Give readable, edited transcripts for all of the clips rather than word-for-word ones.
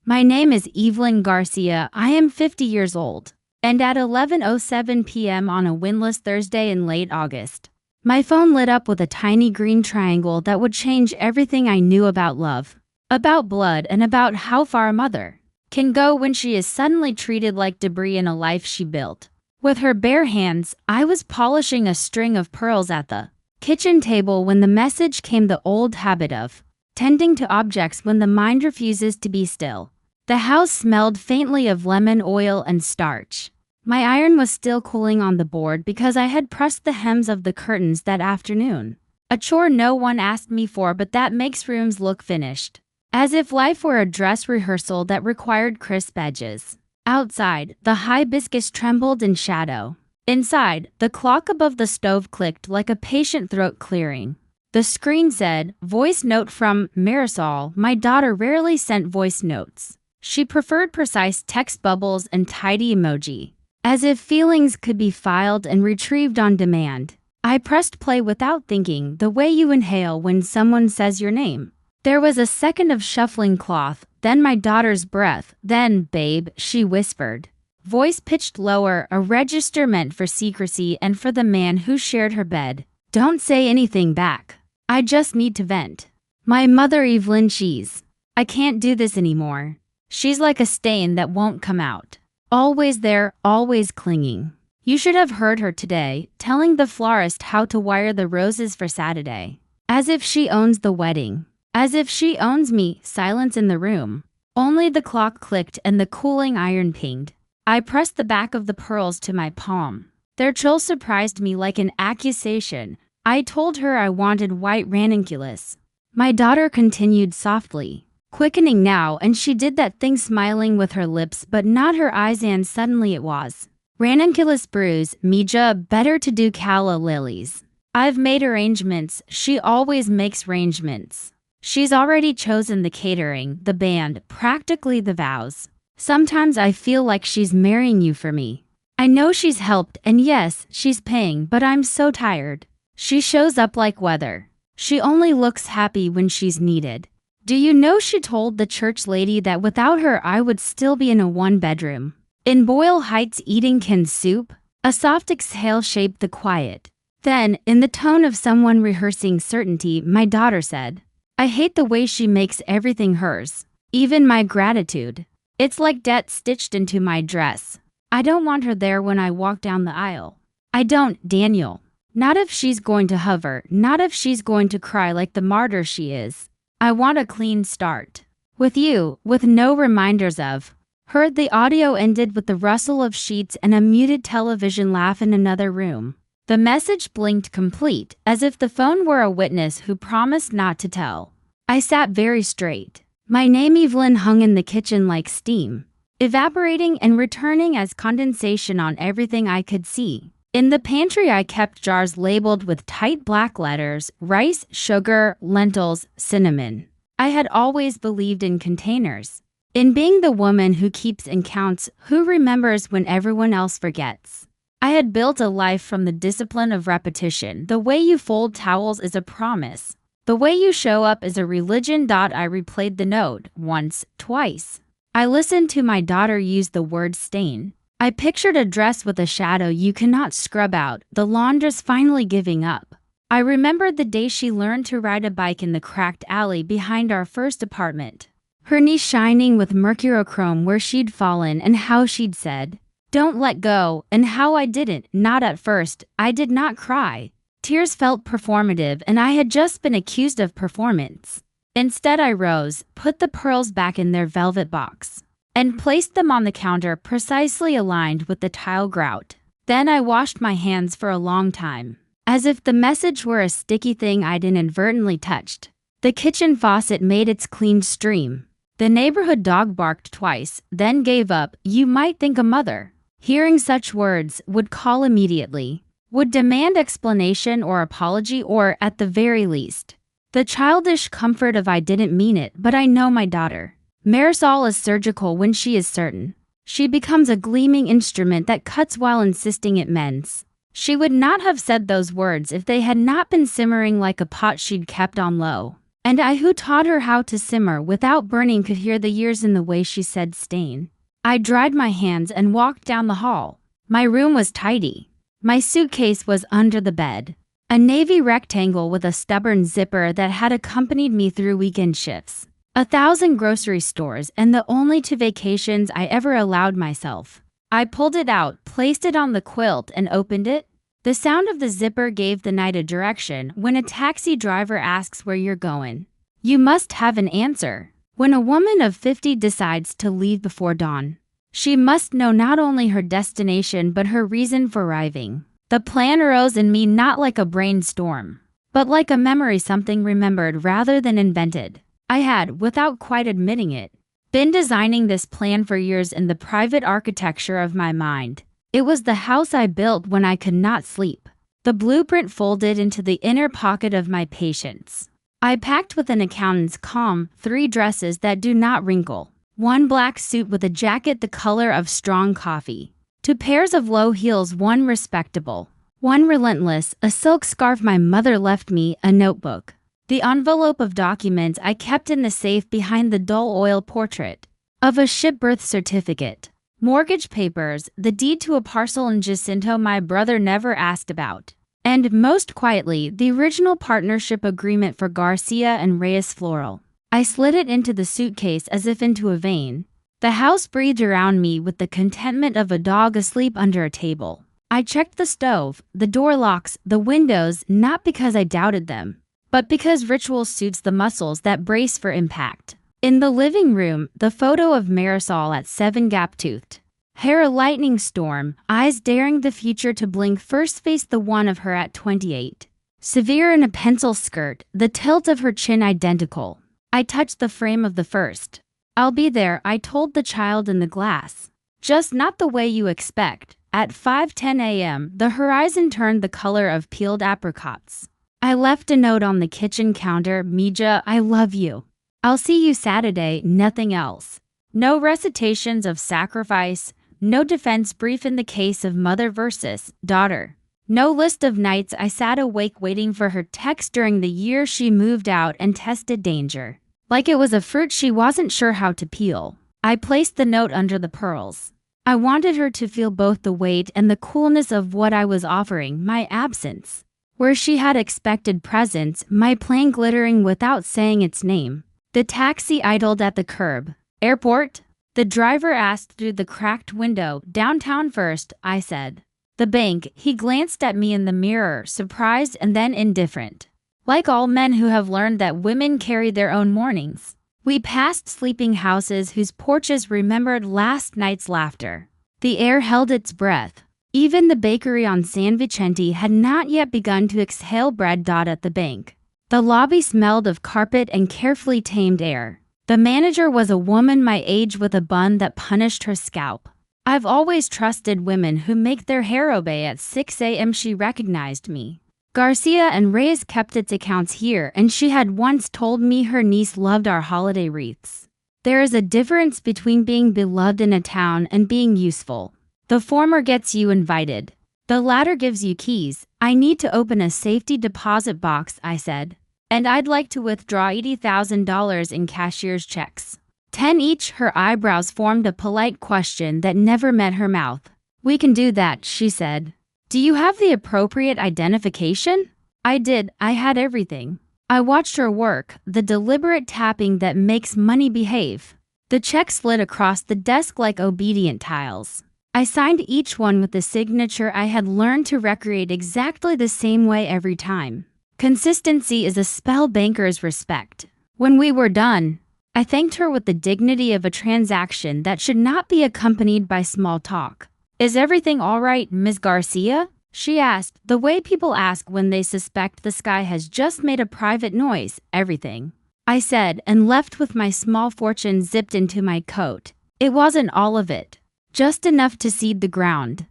My name is Evelyn Garcia. I am 50 years old. And at 11:07 p.m. on a windless Thursday in late August, my phone lit up with a tiny green triangle that would change everything I knew about love, about blood, and about how far a mother can go when she is suddenly treated like debris in a life she built. With her bare hands, I was polishing a string of pearls at the kitchen table when the message came, the old habit of tending to objects when the mind refuses to be still. The house smelled faintly of lemon oil and starch. My iron was still cooling on the board because I had pressed the hems of the curtains that afternoon. A chore no one asked me for, but that makes rooms look finished. As if life were a dress rehearsal that required crisp edges. Outside, the hibiscus trembled in shadow. Inside, the clock above the stove clicked like a patient throat clearing. The screen said, "Voice note from Marisol." My daughter rarely sent voice notes. She preferred precise text bubbles and tidy emoji, as if feelings could be filed and retrieved on demand. I pressed play without thinking, the way you inhale when someone says your name. There was a second of shuffling cloth, then my daughter's breath, then, "Babe," she whispered. Voice pitched lower, a register meant for secrecy and for the man who shared her bed. "Don't say anything back. I just need to vent. My mother, Evelyn Cheese. I can't do this anymore. She's like a stain that won't come out. Always there, always clinging. You should have heard her today, telling the florist how to wire the roses for Saturday. As if she owns the wedding. As if she owns me." Silence in the room. Only the clock clicked and the cooling iron pinged. I pressed the back of the pearls to my palm. Their chill surprised me like an accusation. I told her I wanted white ranunculus. My daughter continued softly, quickening now, and she did that thing, smiling with her lips but not her eyes, and suddenly it was ranunculus bruise, Mija, better to do calla lilies. I've made arrangements. She always makes arrangements. She's already chosen the catering, the band, practically the vows. Sometimes I feel like she's marrying you for me. I know she's helped, and yes, she's paying, but I'm so tired. She shows up like weather. She only looks happy when she's needed. Do you know she told the church lady that without her I would still be in a one-bedroom in Boyle Heights eating canned soup? A soft exhale shaped the quiet. Then, in the tone of someone rehearsing certainty, my daughter said, "I hate the way she makes everything hers, even my gratitude. It's like debt stitched into my dress. I don't want her there when I walk down the aisle. I don't, Daniel. Not if she's going to hover, not if she's going to cry like the martyr she is. I want a clean start. With you, with no reminders of." Heard the audio ended with the rustle of sheets and a muted television laugh in another room. The message blinked complete, as if the phone were a witness who promised not to tell. I sat very straight. My name Evelyn hung in the kitchen like steam, evaporating and returning as condensation on everything I could see. In the pantry I kept jars labeled with tight black letters: rice, sugar, lentils, cinnamon. I had always believed in containers, in being the woman who keeps and counts, who remembers when everyone else forgets. I had built a life from the discipline of repetition. The way you fold towels is a promise. The way you show up is a religion. I replayed the note once, twice. I listened to my daughter use the word stain. I pictured a dress with a shadow you cannot scrub out, the laundress finally giving up. I remembered the day she learned to ride a bike in the cracked alley behind our first apartment. Her knee shining with mercurochrome where she'd fallen, and how she'd said, "Don't let go," and how I didn't, not at first. I did not cry. Tears felt performative, and I had just been accused of performance. Instead I rose, put the pearls back in their velvet box, and placed them on the counter precisely aligned with the tile grout. Then I washed my hands for a long time, as if the message were a sticky thing I'd inadvertently touched. The kitchen faucet made its clean stream. The neighborhood dog barked twice, then gave up. You might think a mother, hearing such words, would call immediately, would demand explanation or apology, or, at the very least, the childish comfort of "I didn't mean it." But I know my daughter. Marisol is surgical when she is certain. She becomes a gleaming instrument that cuts while insisting it mends. She would not have said those words if they had not been simmering like a pot she'd kept on low. And I who taught her how to simmer without burning could hear the years in the way she said stain. I dried my hands and walked down the hall. My room was tidy. My suitcase was under the bed. A navy rectangle with a stubborn zipper that had accompanied me through weekend shifts. 1,000 grocery stores and the only 2 vacations I ever allowed myself. I pulled it out, placed it on the quilt, and opened it. The sound of the zipper gave the night a direction. When a taxi driver asks where you're going, you must have an answer. When a woman of 50 decides to leave before dawn, she must know not only her destination but her reason for arriving. The plan arose in me not like a brainstorm, but like a memory, something remembered rather than invented. I had, without quite admitting it, been designing this plan for years in the private architecture of my mind. It was the house I built when I could not sleep. The blueprint folded into the inner pocket of my patience. I packed with an accountant's calm 3 dresses that do not wrinkle, 1 black suit with a jacket the color of strong coffee, 2 pairs of low heels, 1 respectable, 1 relentless, a silk scarf my mother left me, a notebook. The envelope of documents I kept in the safe behind the dull oil portrait of a ship birth certificate. Mortgage papers, the deed to a parcel in Jacinto my brother never asked about, and most quietly, the original partnership agreement for Garcia and Reyes Floral. I slid it into the suitcase as if into a vein. The house breathed around me with the contentment of a dog asleep under a table. I checked the stove, the door locks, the windows, not because I doubted them, but because ritual suits the muscles that brace for impact. In the living room, the photo of Marisol at 7 gap-toothed. Hair a lightning storm, eyes daring the future to blink, first faced the one of her at 28. Severe in a pencil skirt, the tilt of her chin identical. I touched the frame of the first. I'll be there, I told the child in the glass. Just not the way you expect. At 5:10 a.m., the horizon turned the color of peeled apricots. I left a note on the kitchen counter, Mija, I love you. I'll see you Saturday, nothing else. No recitations of sacrifice, no defense brief in the case of mother versus daughter. No list of nights I sat awake waiting for her text during the year she moved out and tested danger. Like it was a fruit she wasn't sure how to peel. I placed the note under the pearls. I wanted her to feel both the weight and the coolness of what I was offering, my absence. Where she had expected presence, my plane glittering without saying its name. The taxi idled at the curb. Airport? The driver asked through the cracked window. Downtown first, I said. The bank. He glanced at me in the mirror, surprised and then indifferent. Like all men who have learned that women carry their own mornings. We passed sleeping houses whose porches remembered last night's laughter. The air held its breath. Even the bakery on San Vicente had not yet begun to exhale bread. At the bank, the lobby smelled of carpet and carefully tamed air. The manager was a woman my age with a bun that punished her scalp. I've always trusted women who make their hair obey at 6 a.m. She recognized me. Garcia and Reyes kept its accounts here, and she had once told me her niece loved our holiday wreaths. There is a difference between being beloved in a town and being useful. The former gets you invited. The latter gives you keys. I need to open a safety deposit box, I said. And I'd like to withdraw $80,000 in cashier's checks. 10 each. Her eyebrows formed a polite question that never met her mouth. We can do that, she said. Do you have the appropriate identification? I did. I had everything. I watched her work, the deliberate tapping that makes money behave. The check slid across the desk like obedient tiles. I signed each one with the signature I had learned to recreate exactly the same way every time. Consistency is a spell bankers respect. When we were done, I thanked her with the dignity of a transaction that should not be accompanied by small talk. Is everything all right, Ms. Garcia? She asked, the way people ask when they suspect the sky has just made a private noise. Everything, I said, and left with my small fortune zipped into my coat. It wasn't all of it, just enough to seed the ground.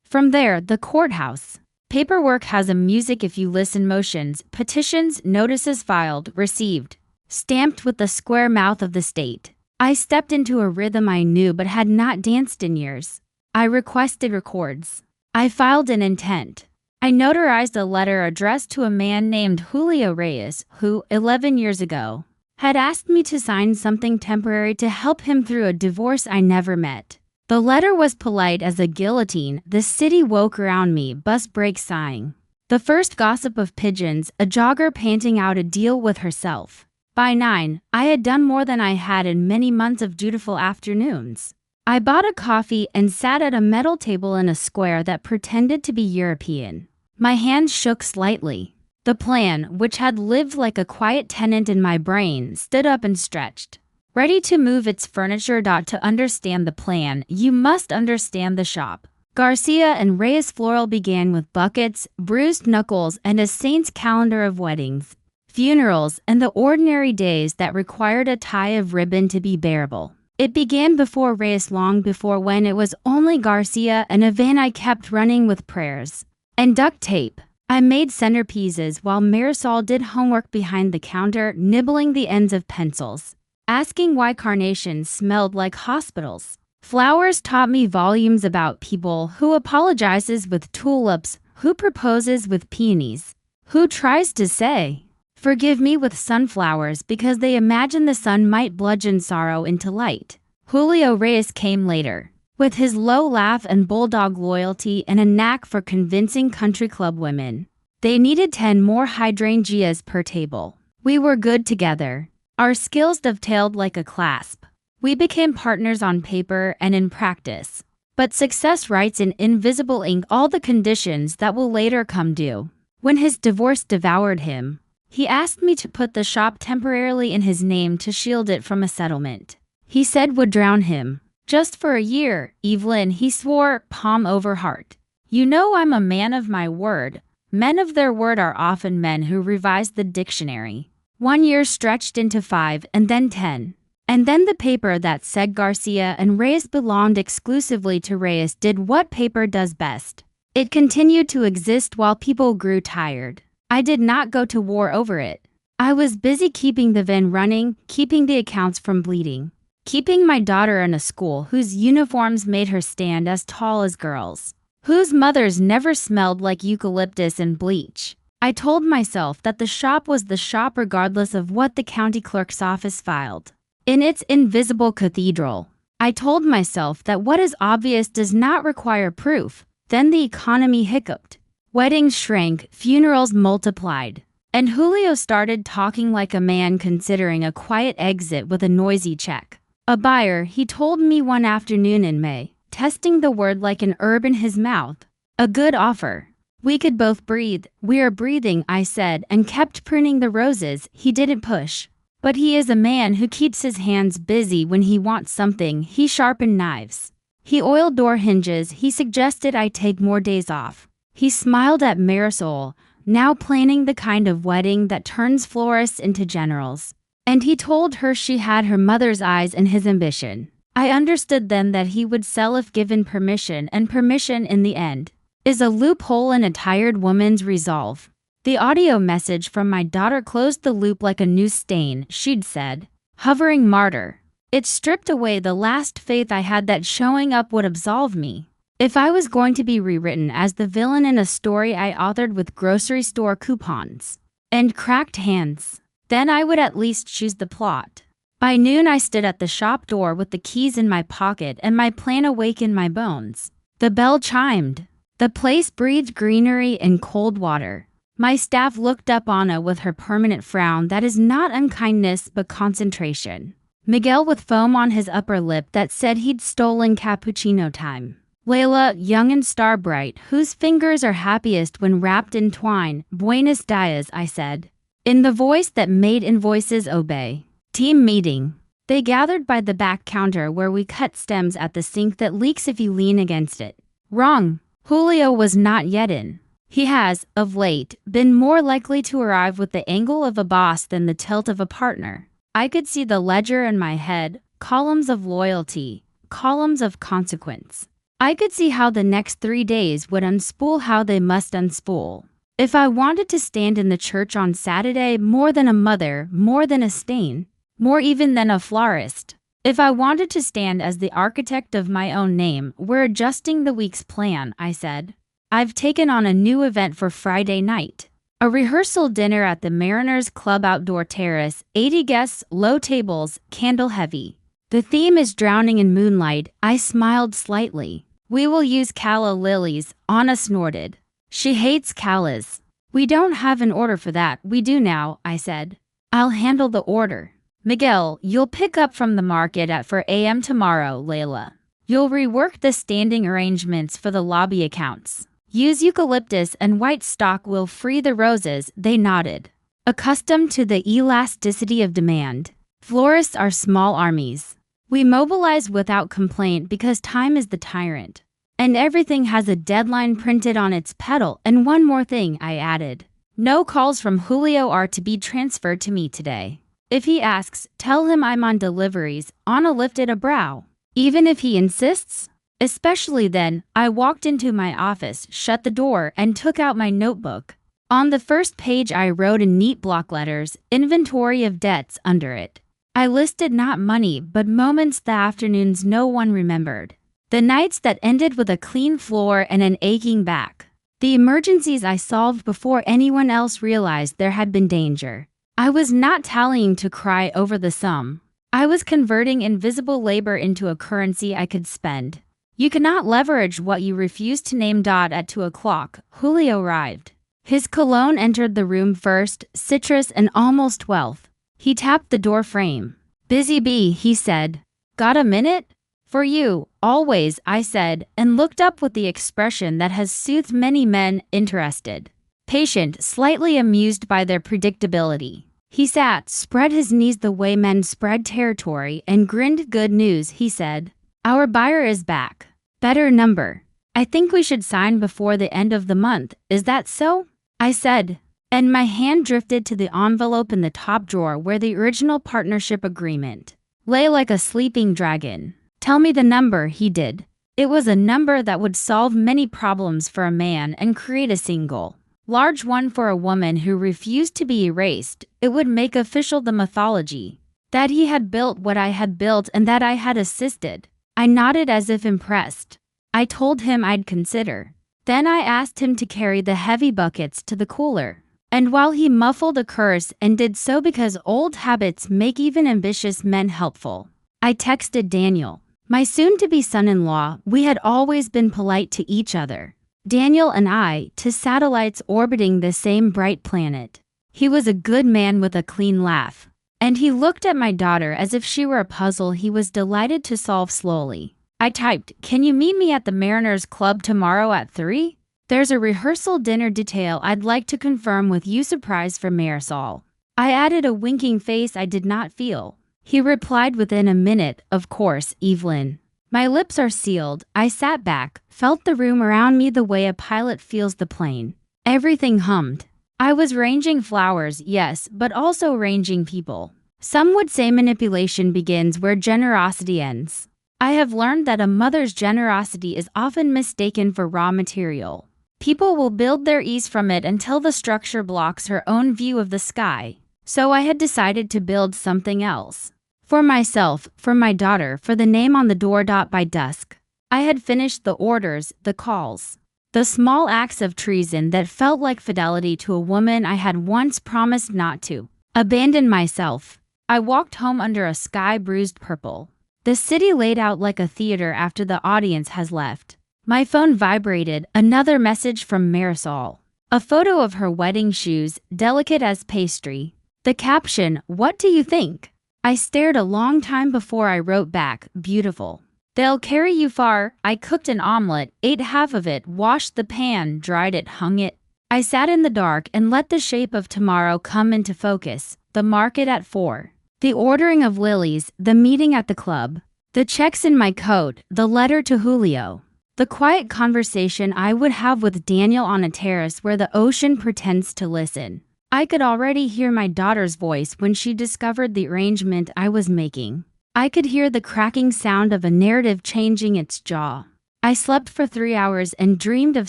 From there, the courthouse. Paperwork has a music if you listen, motions, petitions, notices filed, received, stamped with the square mouth of the state. I stepped into a rhythm I knew but had not danced in years. I requested records. I filed an intent. I notarized a letter addressed to a man named Julio Reyes, who, 11 years ago, had asked me to sign something temporary to help him through a divorce I never met. The letter was polite as a guillotine. The city woke around me, bus brakes sighing. The first gossip of pigeons, a jogger panting out a deal with herself. By 9, I had done more than I had in many months of dutiful afternoons. I bought a coffee and sat at a metal table in a square that pretended to be European. My hands shook slightly. The plan, which had lived like a quiet tenant in my brain, stood up and stretched, ready to move its furniture. To understand the plan, you must understand the shop. Garcia and Reyes Floral began with buckets, bruised knuckles, and a saint's calendar of weddings, funerals, and the ordinary days that required a tie of ribbon to be bearable. It began before Reyes, long before, when it was only Garcia and a van I kept running with prayers and duct tape. I made centerpieces while Marisol did homework behind the counter, nibbling the ends of pencils, asking why carnations smelled like hospitals. Flowers taught me volumes about people: who apologizes with tulips, who proposes with peonies, who tries to say, "Forgive me," with sunflowers because they imagine the sun might bludgeon sorrow into light. Julio Reyes came later, with his low laugh and bulldog loyalty and a knack for convincing country club women they needed 10 more hydrangeas per table. We were good together. Our skills dovetailed like a clasp. We became partners on paper and in practice. But success writes in invisible ink all the conditions that will later come due. When his divorce devoured him, he asked me to put the shop temporarily in his name to shield it from a settlement he said would drown him. Just for a year, Evelyn, he swore, palm over heart. You know I'm a man of my word. Men of their word are often men who revise the dictionary. 1 year stretched into 5 and then 10. And then the paper that said Garcia and Reyes belonged exclusively to Reyes did what paper does best. It continued to exist while people grew tired. I did not go to war over it. I was busy keeping the van running, keeping the accounts from bleeding, keeping my daughter in a school whose uniforms made her stand as tall as girls, whose mothers never smelled like eucalyptus and bleach. I told myself that the shop was the shop regardless of what the county clerk's office filed in its invisible cathedral. I told myself that what is obvious does not require proof. Then the economy hiccuped. Weddings shrank, funerals multiplied, and Julio started talking like a man considering a quiet exit with a noisy check. A buyer, he told me one afternoon in May, testing the word like an herb in his mouth. A good offer. We could both breathe. We're breathing, I said, and kept pruning the roses. He didn't push. But he is a man who keeps his hands busy when he wants something. He sharpened knives. He oiled door hinges. He suggested I take more days off. He smiled at Marisol, now planning the kind of wedding that turns florists into generals. And he told her she had her mother's eyes and his ambition. I understood then that he would sell if given permission, and permission in the end is a loophole in a tired woman's resolve. The audio message from my daughter closed the loop like a new stain, she'd said. Hovering martyr. It stripped away the last faith I had that showing up would absolve me. If I was going to be rewritten as the villain in a story I authored with grocery store coupons and cracked hands, then I would at least choose the plot. By noon I stood at the shop door with the keys in my pocket and my plan awake in my bones. The bell chimed. The place breathed greenery and cold water. My staff looked up Anna with her permanent frown that is not unkindness but concentration. Miguel with foam on his upper lip that said he'd stolen cappuccino time. Layla, young and star-bright, whose fingers are happiest when wrapped in twine. Buenos dias, I said, in the voice that made invoices obey. Team meeting. They gathered by the back counter where we cut stems at the sink that leaks if you lean against it. Wrong. Julio was not yet in. He has, of late, been more likely to arrive with the angle of a boss than the tilt of a partner. I could see the ledger in my head, columns of loyalty, columns of consequence. I could see how the next 3 days would unspool how they must unspool. If I wanted to stand in the church on Saturday, more than a mother, more than a stain, more even than a florist. If I wanted to stand as the architect of my own name, we're adjusting the week's plan, I said. I've taken on a new event for Friday night. A rehearsal dinner at the Mariners Club outdoor terrace, 80 guests, low tables, candle heavy. The theme is drowning in moonlight. I smiled slightly. We will use calla lilies, Anna snorted. She hates callas. We don't have an order for that. We do now, I said. I'll handle the order. Miguel, you'll pick up from the market at 4 a.m. tomorrow, Layla. You'll rework the standing arrangements for the lobby accounts. Use eucalyptus and white stock will free the roses, they nodded. Accustomed to the elasticity of demand, florists are small armies. We mobilize without complaint because time is the tyrant. And everything has a deadline printed on its petal. And one more thing, I added. No calls from Julio are to be transferred to me today. If he asks, tell him I'm on deliveries. Anna lifted a brow. Even if he insists? Especially then, I walked into my office, shut the door, and took out my notebook. On the first page I wrote in neat block letters, inventory of debts under it. I listed not money but moments, the afternoons no one remembered. The nights that ended with a clean floor and an aching back. The emergencies I solved before anyone else realized there had been danger. I was not tallying to cry over the sum. I was converting invisible labor into a currency I could spend. You cannot leverage what you refuse to name. At 2 o'clock, Julio arrived. His cologne entered the room first, citrus and almost wealth. He tapped the door frame. Busy bee, he said. Got a minute? For you, always, I said, and looked up with the expression that has soothed many men, interested. Patient, slightly amused by their predictability. He sat, spread his knees the way men spread territory, and grinned. Good news, he said. Our buyer is back. Better number. I think we should sign before the end of the month. Is that so? I said, and my hand drifted to the envelope in the top drawer where the original partnership agreement lay like a sleeping dragon. Tell me the number, he did. It was a number that would solve many problems for a man and create a single, large one for a woman who refused to be erased. It would make official the mythology that he had built what I had built and that I had assisted. I nodded as if impressed. I told him I'd consider. Then I asked him to carry the heavy buckets to the cooler. And while he muffled a curse and did so because old habits make even ambitious men helpful, I texted Daniel, my soon-to-be son-in-law. We had always been polite to each other, Daniel and I, to satellites orbiting the same bright planet. He was a good man with a clean laugh. And he looked at my daughter as if she were a puzzle he was delighted to solve slowly. I typed, can you meet me at the Mariners Club tomorrow at 3? There's a rehearsal dinner detail I'd like to confirm with you. Surprise for Marisol. I added a winking face I did not feel. He replied within a minute, of course, Evelyn. My lips are sealed. I sat back, felt the room around me the way a pilot feels the plane. Everything hummed. I was arranging flowers, yes, but also arranging people. Some would say manipulation begins where generosity ends. I have learned that a mother's generosity is often mistaken for raw material. People will build their ease from it until the structure blocks her own view of the sky. So I had decided to build something else. For myself, for my daughter, for the name on the door. By dusk, I had finished the orders, the calls. The small acts of treason that felt like fidelity to a woman I had once promised not to abandon myself. I walked home under a sky bruised purple. The city laid out like a theater after the audience has left. My phone vibrated, another message from Marisol. A photo of her wedding shoes, delicate as pastry. The caption, what do you think? I stared a long time before I wrote back, beautiful. They'll carry you far. I cooked an omelet, ate half of it, washed the pan, dried it, hung it. I sat in the dark and let the shape of tomorrow come into focus. The market at 4. The ordering of lilies, the meeting at the club. The checks in my coat, the letter to Julio. The quiet conversation I would have with Daniel on a terrace where the ocean pretends to listen. I could already hear my daughter's voice when she discovered the arrangement I was making. I could hear the cracking sound of a narrative changing its jaw. I slept for 3 hours and dreamed of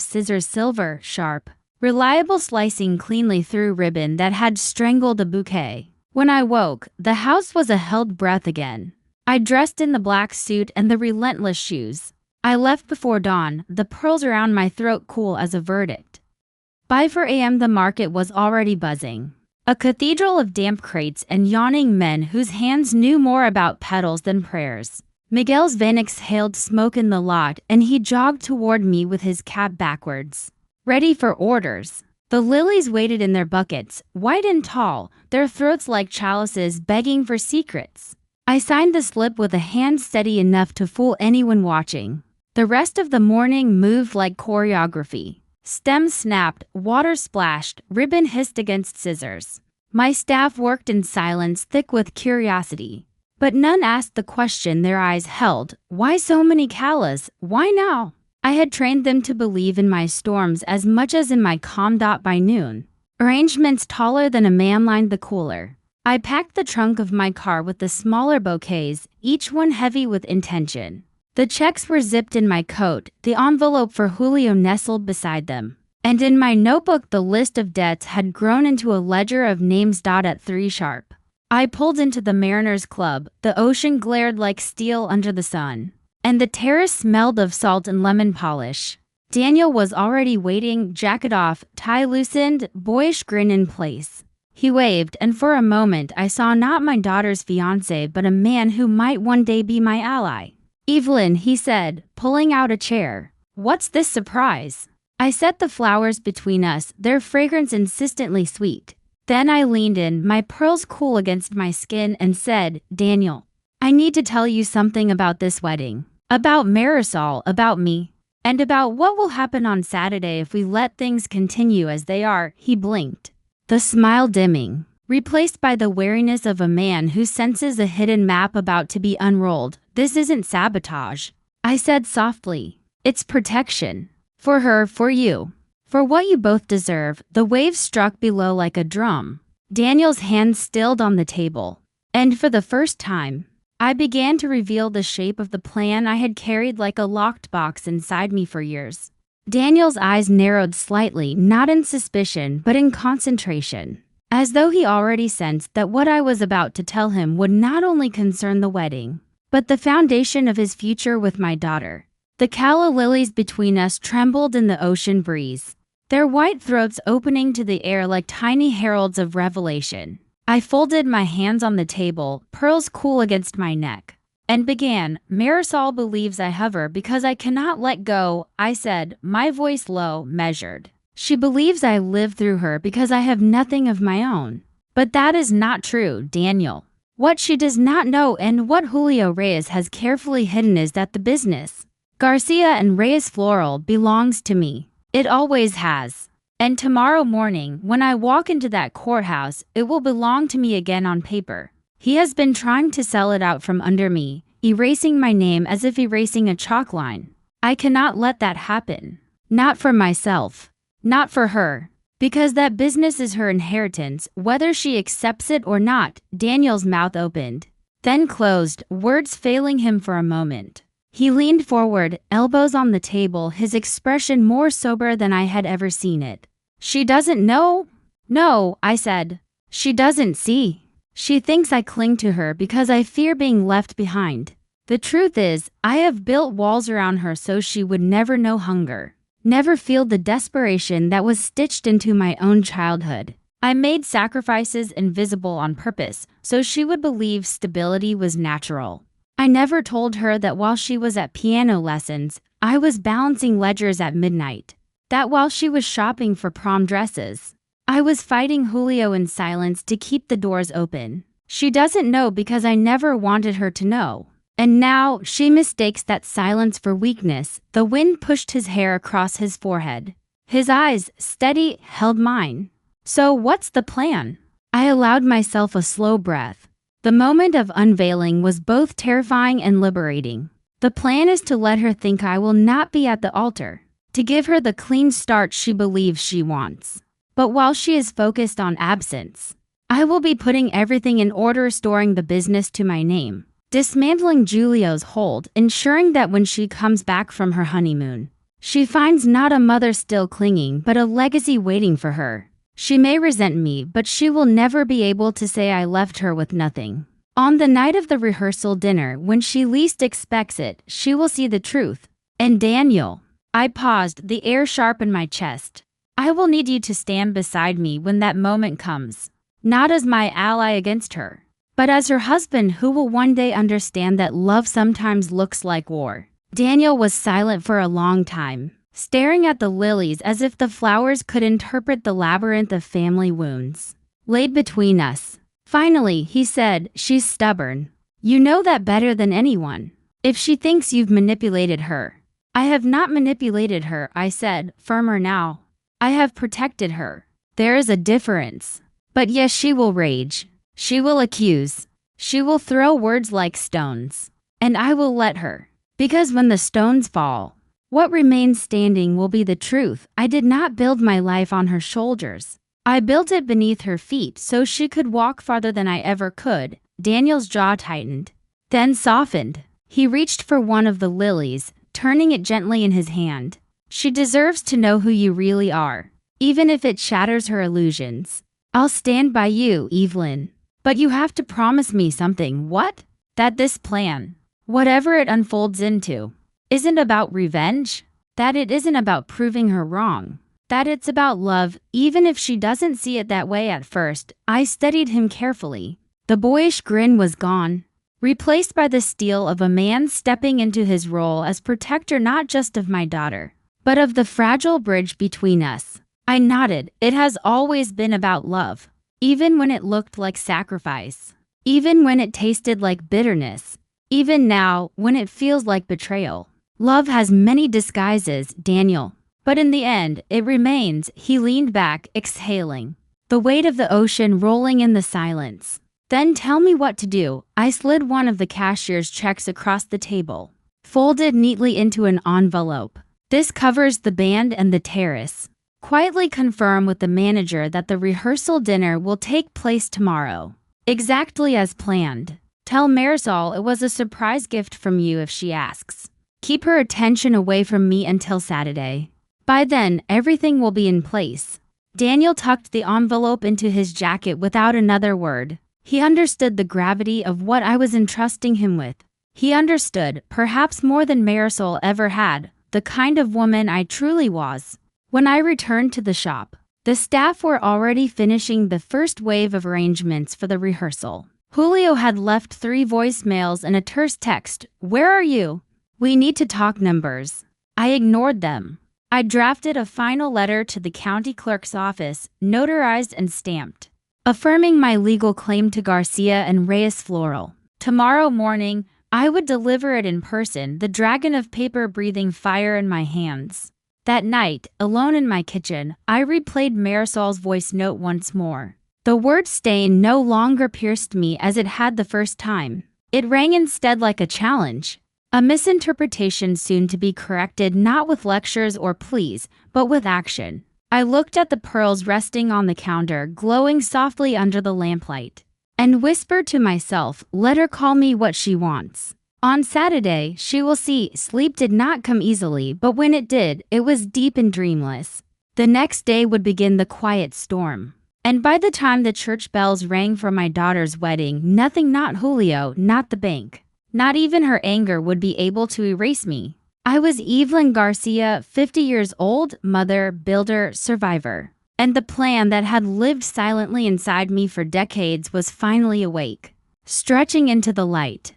scissors, silver, sharp, reliable, slicing cleanly through ribbon that had strangled a bouquet. When I woke, the house was a held breath again. I dressed in the black suit and the relentless shoes. I left before dawn, the pearls around my throat cool as a verdict. By 4 a.m. the market was already buzzing. A cathedral of damp crates and yawning men whose hands knew more about petals than prayers. Miguel's van exhaled smoke in the lot and he jogged toward me with his cap backwards, ready for orders. The lilies waited in their buckets, white and tall, their throats like chalices begging for secrets. I signed the slip with a hand steady enough to fool anyone watching. The rest of the morning moved like choreography. Stems snapped, water splashed, ribbon hissed against scissors. My staff worked in silence thick with curiosity. But none asked the question their eyes held. Why so many callas? Why now? I had trained them to believe in my storms as much as in my calm. By noon, arrangements taller than a man lined the cooler. I packed the trunk of my car with the smaller bouquets, each one heavy with intention. The checks were zipped in my coat, the envelope for Julio nestled beside them. And in my notebook the list of debts had grown into a ledger of names. At 3 sharp. I pulled into the Mariners Club, the ocean glared like steel under the sun. And the terrace smelled of salt and lemon polish. Daniel was already waiting, jacket off, tie loosened, boyish grin in place. He waved, and for a moment I saw not my daughter's fiancé but a man who might one day be my ally. Evelyn, he said, pulling out a chair. What's this surprise? I set the flowers between us, their fragrance insistently sweet. Then I leaned in, my pearls cool against my skin, and said, Daniel, I need to tell you something about this wedding. About Marisol, about me. And about what will happen on Saturday if we let things continue as they are. He blinked. The smile dimming, replaced by the wariness of a man who senses a hidden map about to be unrolled. This isn't sabotage, I said softly. It's protection. For her, for you. For what you both deserve. The waves struck below like a drum. Daniel's hand stilled on the table. And for the first time, I began to reveal the shape of the plan I had carried like a locked box inside me for years. Daniel's eyes narrowed slightly, not in suspicion, but in concentration. As though he already sensed that what I was about to tell him would not only concern the wedding, but the foundation of his future with my daughter. The calla lilies between us trembled in the ocean breeze, their white throats opening to the air like tiny heralds of revelation. I folded my hands on the table, pearls cool against my neck, and began, Marisol believes I hover because I cannot let go, I said, my voice low, measured. She believes I live through her because I have nothing of my own. But that is not true, Daniel. What she does not know and what Julio Reyes has carefully hidden is that the business, Garcia and Reyes Floral, belongs to me. It always has. And tomorrow morning, when I walk into that courthouse, it will belong to me again on paper. He has been trying to sell it out from under me, erasing my name as if erasing a chalk line. I cannot let that happen. Not for myself. Not for her. Because that business is her inheritance, whether she accepts it or not. Daniel's mouth opened, then closed, words failing him for a moment. He leaned forward, elbows on the table, his expression more sober than I had ever seen it. She doesn't know? No, I said. She doesn't see. She thinks I cling to her because I fear being left behind. The truth is, I have built walls around her so she would never know hunger. Never feel the desperation that was stitched into my own childhood. I made sacrifices invisible on purpose, so she would believe stability was natural. I never told her that while she was at piano lessons, I was balancing ledgers at midnight. That while she was shopping for prom dresses, I was fighting Julio in silence to keep the doors open. She doesn't know because I never wanted her to know. And now, she mistakes that silence for weakness. The wind pushed his hair across his forehead. His eyes, steady, held mine. So what's the plan? I allowed myself a slow breath. The moment of unveiling was both terrifying and liberating. The plan is to let her think I will not be at the altar, to give her the clean start she believes she wants. But while she is focused on absence, I will be putting everything in order, restoring the business to my name. Dismantling Julio's hold, ensuring that when she comes back from her honeymoon, she finds not a mother still clinging but a legacy waiting for her. She may resent me, but she will never be able to say I left her with nothing. On the night of the rehearsal dinner, when she least expects it, she will see the truth. And Daniel. I paused, the air sharp in my chest. I will need you to stand beside me when that moment comes. Not as my ally against her, but as her husband who will one day understand that love sometimes looks like war. Daniel was silent for a long time, staring at the lilies as if the flowers could interpret the labyrinth of family wounds laid between us. Finally, he said, "She's stubborn. You know that better than anyone. If she thinks you've manipulated her." "I have not manipulated her," I said, firmer now. "I have protected her. There is a difference. But yes, she will rage. She will accuse. She will throw words like stones. And I will let her. Because when the stones fall, what remains standing will be the truth. I did not build my life on her shoulders. I built it beneath her feet so she could walk farther than I ever could." Daniel's jaw tightened, then softened. He reached for one of the lilies, turning it gently in his hand. "She deserves to know who you really are, even if it shatters her illusions. I'll stand by you, Evelyn. But you have to promise me something." "What?" "That this plan, whatever it unfolds into, isn't about revenge. That it isn't about proving her wrong. That it's about love, even if she doesn't see it that way at first." I studied him carefully. The boyish grin was gone, replaced by the steel of a man stepping into his role as protector not just of my daughter, but of the fragile bridge between us. I nodded. "It has always been about love, even when it looked like sacrifice, even when it tasted like bitterness, even now when it feels like betrayal. Love has many disguises, Daniel. But in the end, it remains." He leaned back, exhaling, the weight of the ocean rolling in the silence. "Then tell me what to do." I slid one of the cashier's checks across the table, folded neatly into an envelope. "This covers the band and the terrace. Quietly confirm with the manager that the rehearsal dinner will take place tomorrow, exactly as planned. Tell Marisol it was a surprise gift from you if she asks. Keep her attention away from me until Saturday. By then, everything will be in place." Daniel tucked the envelope into his jacket without another word. He understood the gravity of what I was entrusting him with. He understood, perhaps more than Marisol ever had, the kind of woman I truly was. When I returned to the shop, the staff were already finishing the first wave of arrangements for the rehearsal. Julio had left 3 voicemails and a terse text. "Where are you? We need to talk numbers." I ignored them. I drafted a final letter to the county clerk's office, notarized and stamped, affirming my legal claim to Garcia and Reyes Floral. Tomorrow morning, I would deliver it in person, the dragon of paper breathing fire in my hands. That night, alone in my kitchen, I replayed Marisol's voice note once more. The word stain no longer pierced me as it had the first time. It rang instead like a challenge. A misinterpretation soon to be corrected, not with lectures or pleas, but with action. I looked at the pearls resting on the counter, glowing softly under the lamplight, and whispered to myself, "Let her call me what she wants. On Saturday, she will see." Sleep did not come easily, but when it did, it was deep and dreamless. The next day would begin the quiet storm. And by the time the church bells rang for my daughter's wedding, nothing, not Julio, not the bank, not even her anger, would be able to erase me. I was Evelyn Garcia, 50 years old, mother, builder, survivor. And the plan that had lived silently inside me for decades was finally awake, stretching into the light.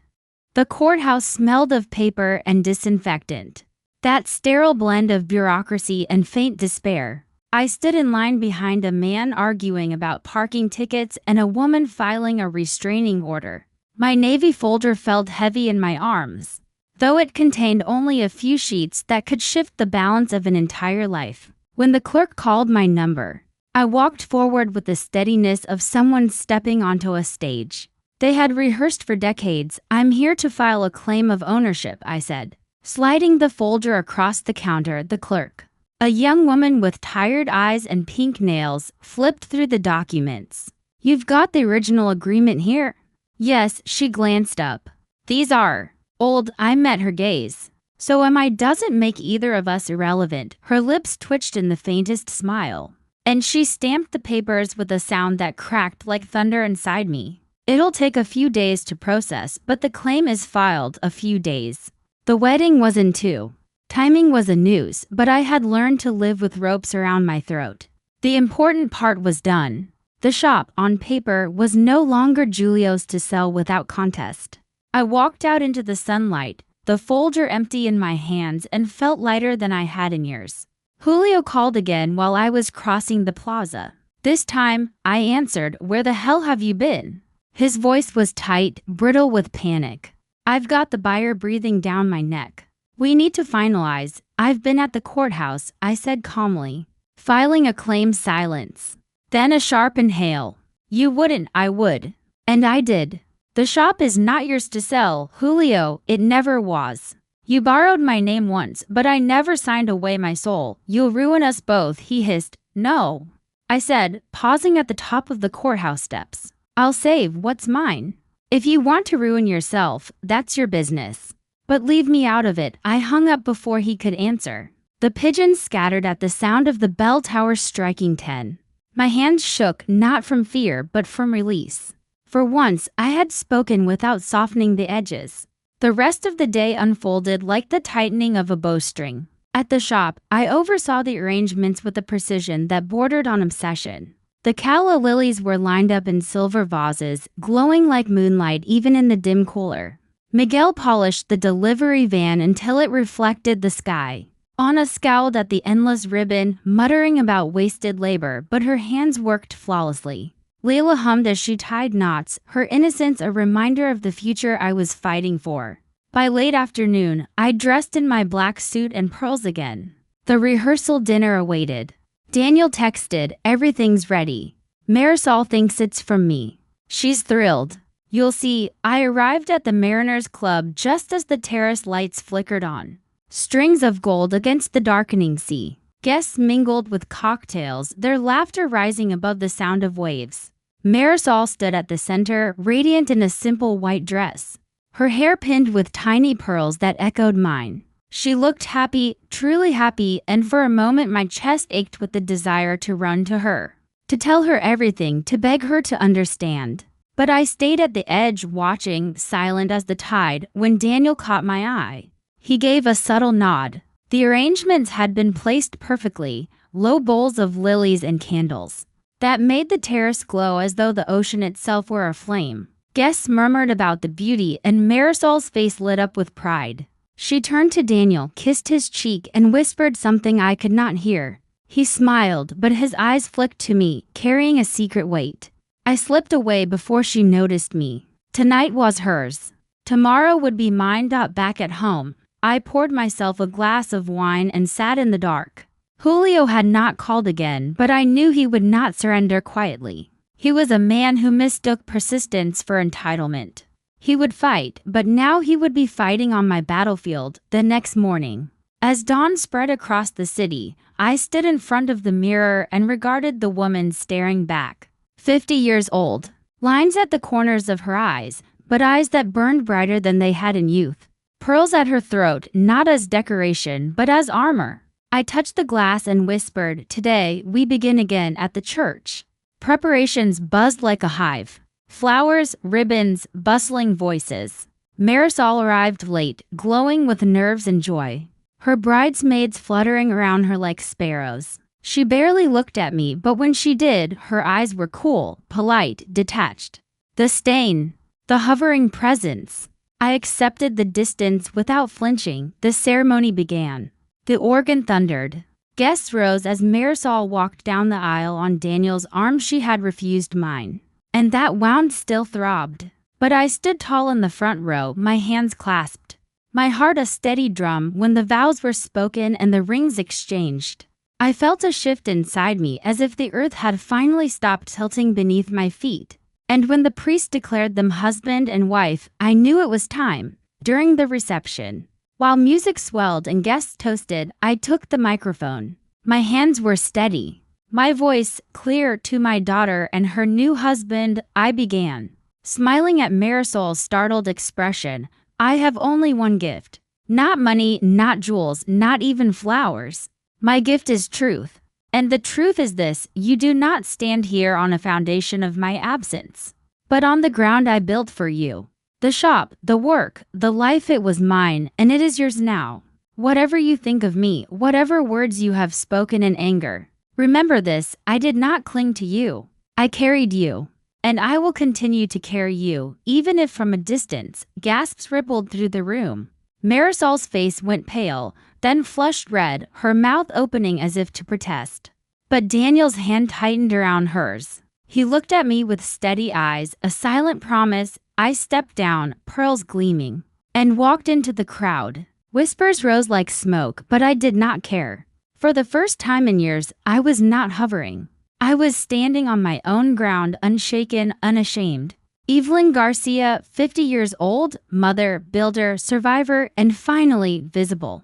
The courthouse smelled of paper and disinfectant, that sterile blend of bureaucracy and faint despair. I stood in line behind a man arguing about parking tickets and a woman filing a restraining order. My navy folder felt heavy in my arms, though it contained only a few sheets that could shift the balance of an entire life. When the clerk called my number, I walked forward with the steadiness of someone stepping onto a stage. They had rehearsed for decades. "I'm here to file a claim of ownership," I said, sliding the folder across the counter. The clerk, a young woman with tired eyes and pink nails, flipped through the documents. "You've got the original agreement here?" "Yes." She glanced up. "These are old." I met her gaze. "So am I?" "Doesn't make either of us irrelevant." Her lips twitched in the faintest smile, and she stamped the papers with a sound that cracked like thunder inside me. "It'll take a few days to process, but the claim is filed." A few days. The wedding was in 2 Timing was a noose, but I had learned to live with ropes around my throat. The important part was done. The shop, on paper, was no longer Julio's to sell without contest. I walked out into the sunlight, the folder empty in my hands, and felt lighter than I had in years. Julio called again while I was crossing the plaza. This time, I answered, "Where the hell have you been?" His voice was tight, brittle with panic. "I've got the buyer breathing down my neck. We need to finalize. I've been at the courthouse," I said calmly. Filing a claim. Silence. Then a sharp inhale. "You wouldn't." "I would. And I did. The shop is not yours to sell, Julio. It never was. You borrowed my name once, but I never signed away my soul. You'll ruin us both," he hissed. "No," I said, pausing at the top of the courthouse steps. "I'll save what's mine. If you want to ruin yourself, that's your business. But leave me out of it." I hung up before he could answer. The pigeons scattered at the sound of the bell tower striking 10. My hands shook, not from fear, but from release. For once, I had spoken without softening the edges. The rest of the day unfolded like the tightening of a bowstring. At the shop, I oversaw the arrangements with a precision that bordered on obsession. The calla lilies were lined up in silver vases, glowing like moonlight even in the dim cooler. Miguel polished the delivery van until it reflected the sky. Anna scowled at the endless ribbon, muttering about wasted labor, but her hands worked flawlessly. Leila hummed as she tied knots, her innocence a reminder of the future I was fighting for. By late afternoon, I dressed in my black suit and pearls again. The rehearsal dinner awaited. Daniel texted, "Everything's ready. Marisol thinks it's from me. She's thrilled. You'll see." I arrived at the Mariners Club just as the terrace lights flickered on. Strings of gold against the darkening sea. Guests mingled with cocktails, their laughter rising above the sound of waves. Marisol stood at the center, radiant in a simple white dress, her hair pinned with tiny pearls that echoed mine. She looked happy, truly happy, and for a moment my chest ached with the desire to run to her, to tell her everything, to beg her to understand. But I stayed at the edge, watching, silent as the tide, when Daniel caught my eye. He gave a subtle nod. The arrangements had been placed perfectly, low bowls of lilies and candles that made the terrace glow as though the ocean itself were aflame. Guests murmured about the beauty, and Marisol's face lit up with pride. She turned to Daniel, kissed his cheek, and whispered something I could not hear. He smiled, but his eyes flicked to me, carrying a secret weight. I slipped away before she noticed me. Tonight was hers. Tomorrow would be mine. Back at home, I poured myself a glass of wine and sat in the dark. Julio had not called again, but I knew he would not surrender quietly. He was a man who mistook persistence for entitlement. He would fight, but now he would be fighting on my battlefield. The next morning, as dawn spread across the city, I stood in front of the mirror and regarded the woman staring back. 50 years old. Lines at the corners of her eyes, but eyes that burned brighter than they had in youth. Pearls at her throat, not as decoration, but as armor. I touched the glass and whispered, "Today, we begin again at the church." Preparations buzzed like a hive. Flowers, ribbons, bustling voices. Marisol arrived late, glowing with nerves and joy. Her bridesmaids fluttering around her like sparrows. She barely looked at me, but when she did, her eyes were cool, polite, detached. The stain. The hovering presence. I accepted the distance without flinching. The ceremony began. The organ thundered. Guests rose as Marisol walked down the aisle on Daniel's arm. She had refused mine. And that wound still throbbed. But I stood tall in the front row, my hands clasped. My heart a steady drum when the vows were spoken and the rings exchanged. I felt a shift inside me as if the earth had finally stopped tilting beneath my feet. And when the priest declared them husband and wife, I knew it was time. During the reception, while music swelled and guests toasted, I took the microphone. My hands were steady. My voice clear to my daughter and her new husband. I began, smiling at Marisol's startled expression. I have only one gift. Not money, not jewels, not even flowers. My gift is truth. And the truth is this: you do not stand here on a foundation of my absence, but on the ground I built for you. The shop, the work, the life, it was mine, and it is yours now. Whatever you think of me, whatever words you have spoken in anger, remember this, I did not cling to you. I carried you. And I will continue to carry you, even if from a distance." Gasps rippled through the room. Marisol's face went pale, then flushed red, her mouth opening as if to protest. But Daniel's hand tightened around hers. He looked at me with steady eyes, a silent promise. I stepped down, pearls gleaming, and walked into the crowd. Whispers rose like smoke, but I did not care. For the first time in years, I was not hovering. I was standing on my own ground, unshaken, unashamed. Evelyn Garcia, 50 years old, mother, builder, survivor, and finally visible.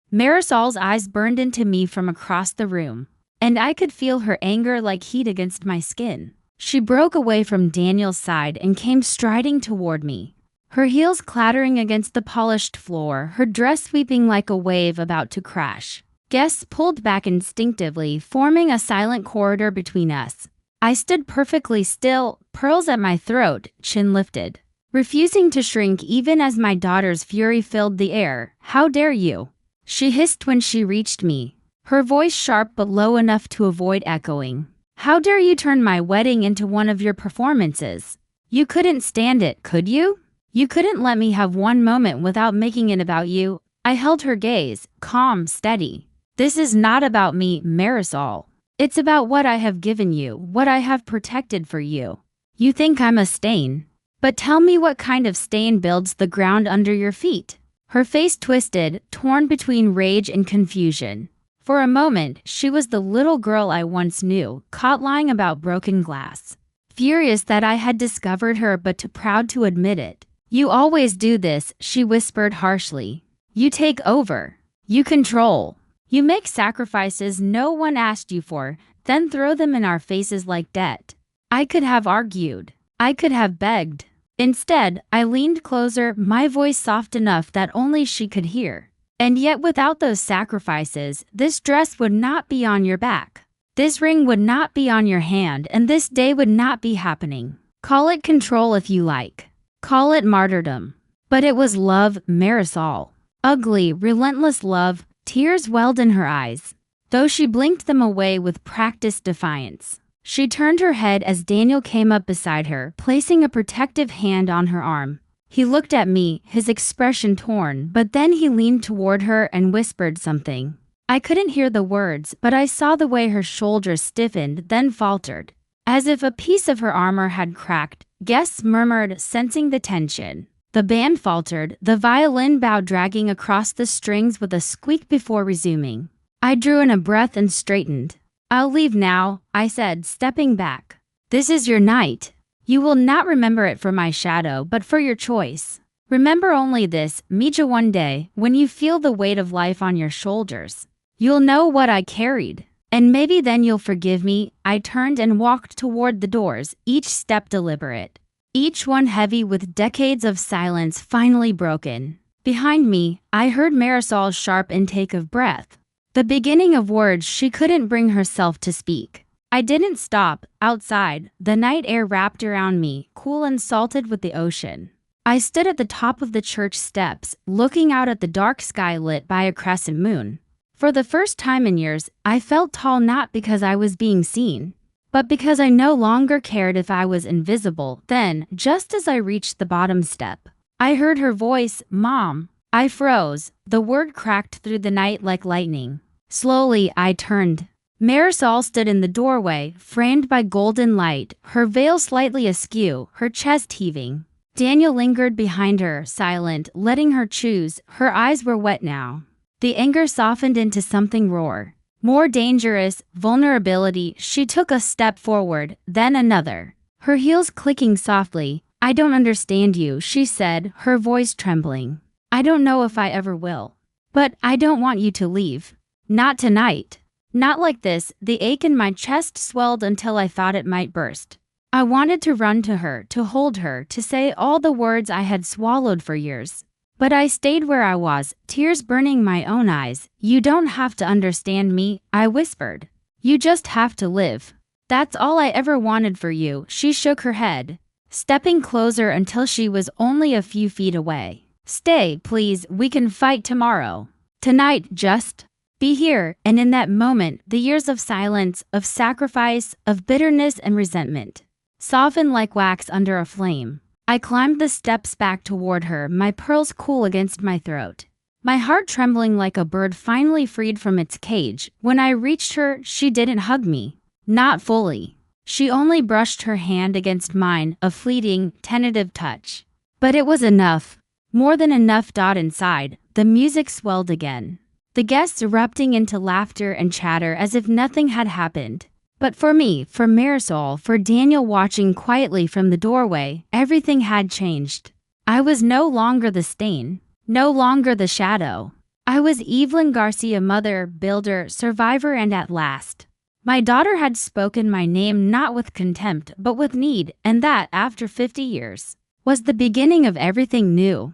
Marisol's eyes burned into me from across the room, and I could feel her anger like heat against my skin. She broke away from Daniel's side and came striding toward me, her heels clattering against the polished floor, her dress sweeping like a wave about to crash. Guests pulled back instinctively, forming a silent corridor between us. I stood perfectly still, pearls at my throat, chin lifted, refusing to shrink even as my daughter's fury filled the air. "How dare you?" she hissed when she reached me, her voice sharp but low enough to avoid echoing. "How dare you turn my wedding into one of your performances? You couldn't stand it, could you? You couldn't let me have one moment without making it about you." I held her gaze, calm, steady. "This is not about me, Marisol. It's about what I have given you, what I have protected for you. You think I'm a stain? But tell me what kind of stain builds the ground under your feet." Her face twisted, torn between rage and confusion. For a moment, she was the little girl I once knew, caught lying about broken glass. Furious that I had discovered her but too proud to admit it. "You always do this," she whispered harshly. "You take over. You control. You make sacrifices no one asked you for, then throw them in our faces like debt." I could have argued. I could have begged. Instead, I leaned closer, my voice soft enough that only she could hear. "And yet without those sacrifices, this dress would not be on your back. This ring would not be on your hand, and this day would not be happening. Call it control if you like. Call it martyrdom. But it was love, Marisol. Ugly, relentless love." Tears welled in her eyes, though she blinked them away with practiced defiance. She turned her head as Daniel came up beside her, placing a protective hand on her arm. He looked at me, his expression torn, but then he leaned toward her and whispered something. I couldn't hear the words, but I saw the way her shoulders stiffened, then faltered, as if a piece of her armor had cracked. Guests murmured, sensing the tension. The band faltered, the violin bow dragging across the strings with a squeak before resuming. I drew in a breath and straightened. "I'll leave now," I said, stepping back. "This is your night. You will not remember it for my shadow, but for your choice. Remember only this, Mija, one day, when you feel the weight of life on your shoulders, you'll know what I carried. And maybe then you'll forgive me." I turned and walked toward the doors, each step deliberate, each one heavy with decades of silence finally broken. Behind me, I heard Marisol's sharp intake of breath, the beginning of words she couldn't bring herself to speak. I didn't stop. Outside, the night air wrapped around me, cool and salted with the ocean. I stood at the top of the church steps, looking out at the dark sky lit by a crescent moon. For the first time in years, I felt tall not because I was being seen, but because I no longer cared if I was invisible. Then, just as I reached the bottom step, I heard her voice, "Mom." I froze. The word cracked through the night like lightning. Slowly, I turned. Marisol stood in the doorway, framed by golden light, her veil slightly askew, her chest heaving. Daniel lingered behind her, silent, letting her choose. Her eyes were wet now. The anger softened into something raw, more dangerous, vulnerability. She took a step forward, then another, her heels clicking softly. "I don't understand you," she said, her voice trembling. "I don't know if I ever will. But I don't want you to leave. Not tonight. Not like this." The ache in my chest swelled until I thought it might burst. I wanted to run to her, to hold her, to say all the words I had swallowed for years. But I stayed where I was, tears burning my own eyes. "You don't have to understand me," I whispered. "You just have to live. That's all I ever wanted for you." She shook her head, stepping closer until she was only a few feet away. "Stay, please, we can fight tomorrow." Tonight, just be here. And in that moment, the years of silence, of sacrifice, of bitterness and resentment softened like wax under a flame. I climbed the steps back toward her, my pearls cool against my throat, my heart trembling like a bird finally freed from its cage. When I reached her, she didn't hug me. Not fully. She only brushed her hand against mine, a fleeting, tentative touch. But it was enough. More than enough. Inside, the music swelled again, the guests erupting into laughter and chatter as if nothing had happened. But for me, for Marisol, for Daniel watching quietly from the doorway, everything had changed. I was no longer the stain, no longer the shadow. I was Evelyn Garcia, mother, builder, survivor, and at last, my daughter had spoken my name not with contempt but with need, and that, after 50 years, was the beginning of everything new.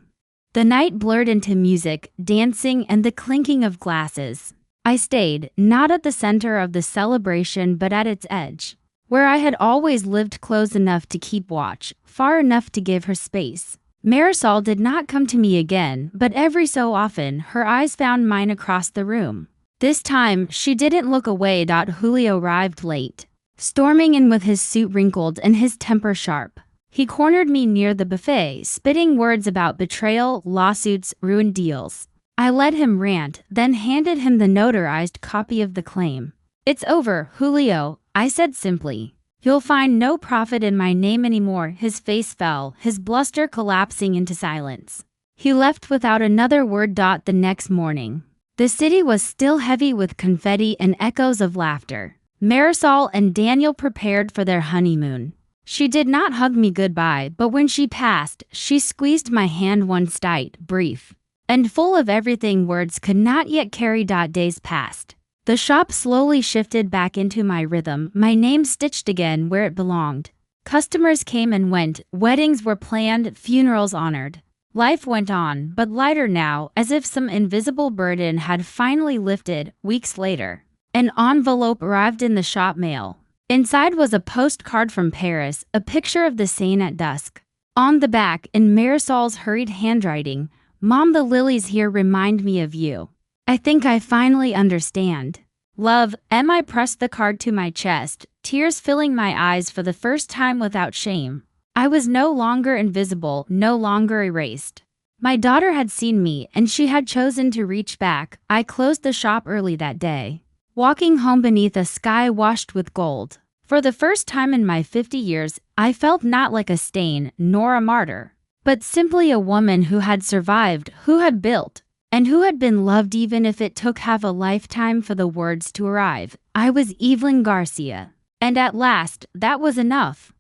The night blurred into music, dancing, and the clinking of glasses. I stayed, not at the center of the celebration but at its edge, where I had always lived, close enough to keep watch, far enough to give her space. Marisol did not come to me again, but every so often her eyes found mine across the room. This time, she didn't look away. Julio arrived late, storming in with his suit wrinkled and his temper sharp. He cornered me near the buffet, spitting words about betrayal, lawsuits, ruined deals. I let him rant, then handed him the notarized copy of the claim. "It's over, Julio," I said simply. "You'll find no profit in my name anymore." His face fell, his bluster collapsing into silence. He left without another word. The next morning, the city was still heavy with confetti and echoes of laughter. Marisol and Daniel prepared for their honeymoon. She did not hug me goodbye, but when she passed, she squeezed my hand once tight, brief, and full of everything words could not yet carry. Days passed. The shop slowly shifted back into my rhythm, my name stitched again where it belonged. Customers came and went, weddings were planned, funerals honored. Life went on, but lighter now, as if some invisible burden had finally lifted. Weeks later, an envelope arrived in the shop mail. Inside was a postcard from Paris, a picture of the Seine at dusk. On the back, in Marisol's hurried handwriting, "Mom, the lilies here remind me of you. I think I finally understand. Love." I pressed the card to my chest, tears filling my eyes for the first time without shame. I was no longer invisible, no longer erased. My daughter had seen me, and she had chosen to reach back. I closed the shop early that day, walking home beneath a sky washed with gold. For the first time in my 50 years, I felt not like a stain, nor a martyr, but simply a woman who had survived, who had built, and who had been loved even if it took half a lifetime for the words to arrive. I was Evelyn Garcia. And at last, that was enough.